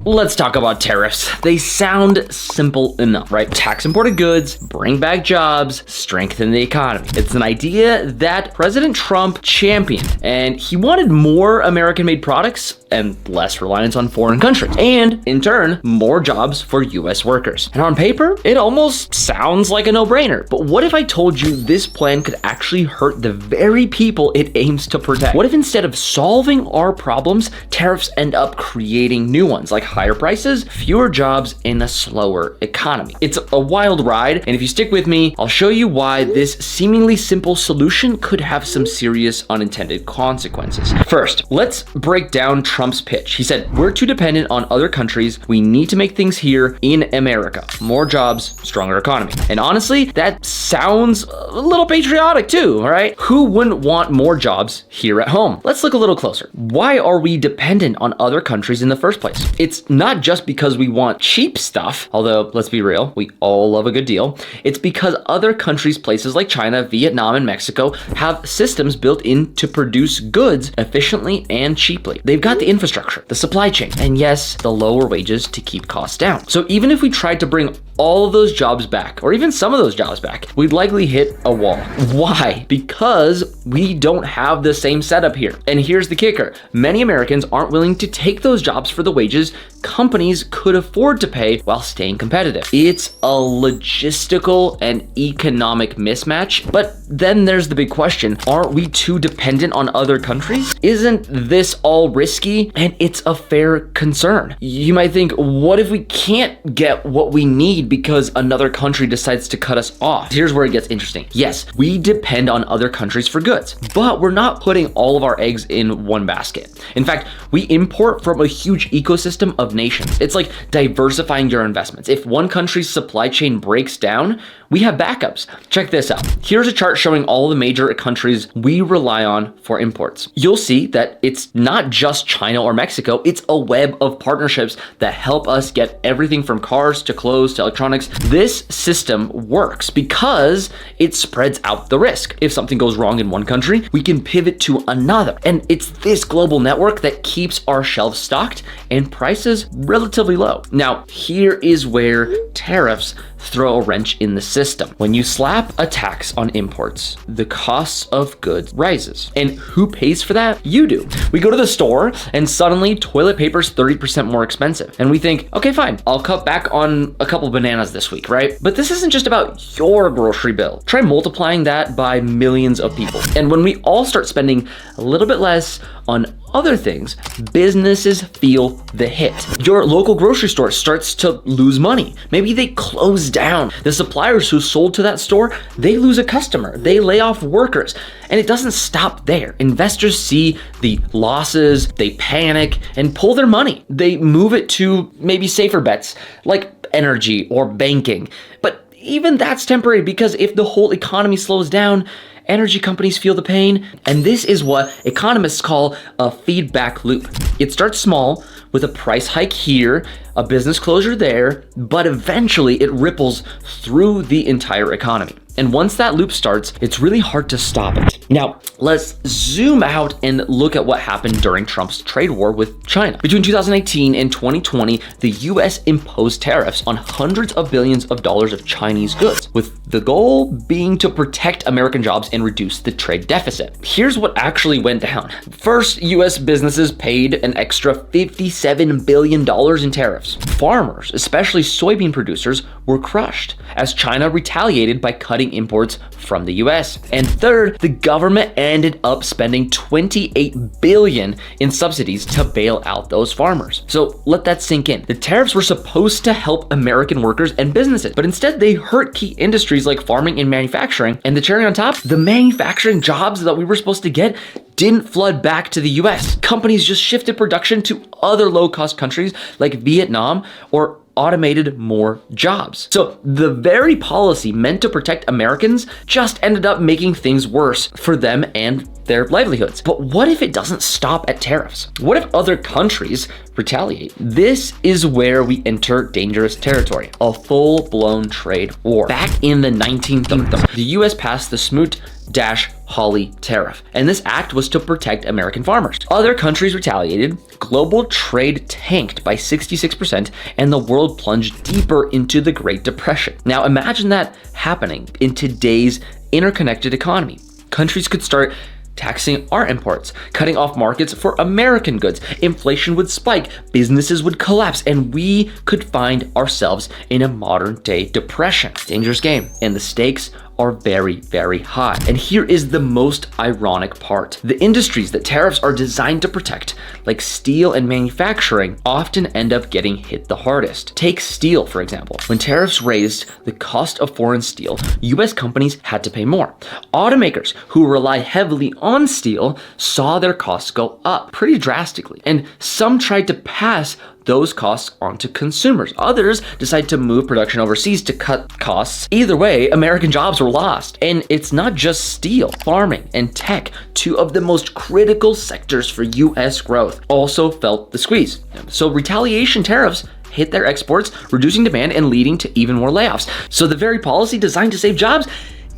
Let's talk about tariffs. They sound simple enough, right? Tax imported goods, bring back jobs, strengthen the economy. It's an idea that President Trump championed, and he wanted more American-made products and less reliance on foreign countries, and in turn, more jobs for US workers. And on paper, it almost sounds like a no-brainer. But what if I told you this plan could actually hurt the very people it aims to protect? What if instead of solving our problems, tariffs end up creating new ones, like higher prices, fewer jobs, and a slower economy? It's a wild ride, and if you stick with me, I'll show you why this seemingly simple solution could have some serious unintended consequences. First, let's break down Trump's pitch. He said, we're too dependent on other countries. We need to make things here in America. More jobs, stronger economy. And honestly, that sounds a little patriotic too, all right? Who wouldn't want more jobs here at home? Let's look a little closer. Why are we dependent on other countries in the first place? It's not just because we want cheap stuff, although let's be real, we all love a good deal. It's because other countries, places like China, Vietnam, and Mexico have systems built in to produce goods efficiently and cheaply. They've got the infrastructure, the supply chain, and yes, the lower wages to keep costs down. So even if we tried to bring all of those jobs back, or even some of those jobs back, we'd likely hit a wall. Why? Because we don't have the same setup here. And here's the kicker. Many Americans aren't willing to take those jobs for the wages companies could afford to pay while staying competitive. It's a logistical and economic mismatch. But then there's the big question, aren't we too dependent on other countries? Isn't this all risky? And it's a fair concern. You might think, what if we can't get what we need because another country decides to cut us off? Here's where it gets interesting. Yes, we depend on other countries for goods, but we're not putting all of our eggs in one basket. In fact, we import from a huge ecosystem of nations. It's like diversifying your investments. If one country's supply chain breaks down, we have backups. Check this out. Here's a chart showing all the major countries we rely on for imports. You'll see that it's not just China or Mexico, it's a web of partnerships that help us get everything from cars to clothes to electronics. This system works because it spreads out the risk. If something goes wrong in one country, we can pivot to another. And it's this global network that keeps our shelves stocked and prices relatively low. Now, here is where tariffs throw a wrench in the system. When you slap a tax on imports, the costs of goods rises. And who pays for that? You do. We go to the store and suddenly toilet paper's 30% more expensive. And we think, okay, fine, I'll cut back on a couple bananas this week, right? But this isn't just about your grocery bill. Try multiplying that by millions of people. And when we all start spending a little bit less on other things, businesses feel the hit. Your local grocery store starts to lose money. Maybe they close down. The suppliers who sold to that store, they lose a customer. They lay off workers. And it doesn't stop there. Investors see the losses, they panic and pull their money. They move it to maybe safer bets like energy or banking. But even that's temporary, because if the whole economy slows down, energy companies feel the pain. And this is what economists call a feedback loop. It starts small with a price hike here, a business closure there, but eventually it ripples through the entire economy. And once that loop starts, it's really hard to stop it. Now, let's zoom out and look at what happened during Trump's trade war with China. Between 2018 and 2020, the US imposed tariffs on hundreds of billions of dollars of Chinese goods, with the goal being to protect American jobs and reduce the trade deficit. Here's what actually went down. First, US businesses paid an extra $57 billion in tariffs. Farmers, especially soybean producers, were crushed as China retaliated by cutting imports from the US. And third, the government ended up spending $28 billion in subsidies to bail out those farmers. So let that sink in. The tariffs were supposed to help American workers and businesses, but instead they hurt key industries like farming and manufacturing. And the cherry on top, the manufacturing jobs that we were supposed to get didn't flood back to the US. Companies just shifted production to other low-cost countries like Vietnam, or automated more jobs. So the very policy meant to protect Americans just ended up making things worse for them and their livelihoods. But what if it doesn't stop at tariffs? What if other countries retaliate? This is where we enter dangerous territory, a full-blown trade war. Back in the 1930s, the US passed the Smoot-Hawley Tariff, and this act was to protect American farmers. Other countries retaliated, global trade tanked by 66%, and the world plunged deeper into the Great Depression. Now imagine that happening in today's interconnected economy. Countries could start taxing our imports, cutting off markets for American goods. Inflation would spike, businesses would collapse, and we could find ourselves in a modern day depression. Dangerous game, and the stakes are very, very high. And here is the most ironic part. The industries that tariffs are designed to protect, like steel and manufacturing, often end up getting hit the hardest. Take steel, for example. When tariffs raised the cost of foreign steel, US companies had to pay more. Automakers who rely heavily on steel saw their costs go up pretty drastically, and some tried to pass those costs onto consumers. Others decide to move production overseas to cut costs. Either way, American jobs were lost. And it's not just steel. Farming and tech, two of the most critical sectors for US growth, also felt the squeeze. So retaliation tariffs hit their exports, reducing demand and leading to even more layoffs. So the very policy designed to save jobs,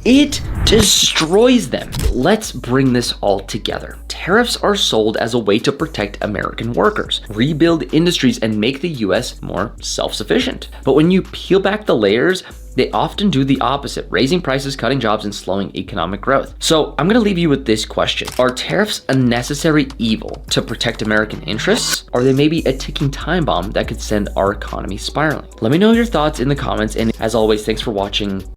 it destroys them. Let's bring this all together. Tariffs are sold as a way to protect American workers, rebuild industries, and make the US more self-sufficient. But when you peel back the layers, they often do the opposite, raising prices, cutting jobs, and slowing economic growth. So I'm gonna leave you with this question. Are tariffs a necessary evil to protect American interests? Or are they maybe a ticking time bomb that could send our economy spiraling? Let me know your thoughts in the comments, and as always, thanks for watching.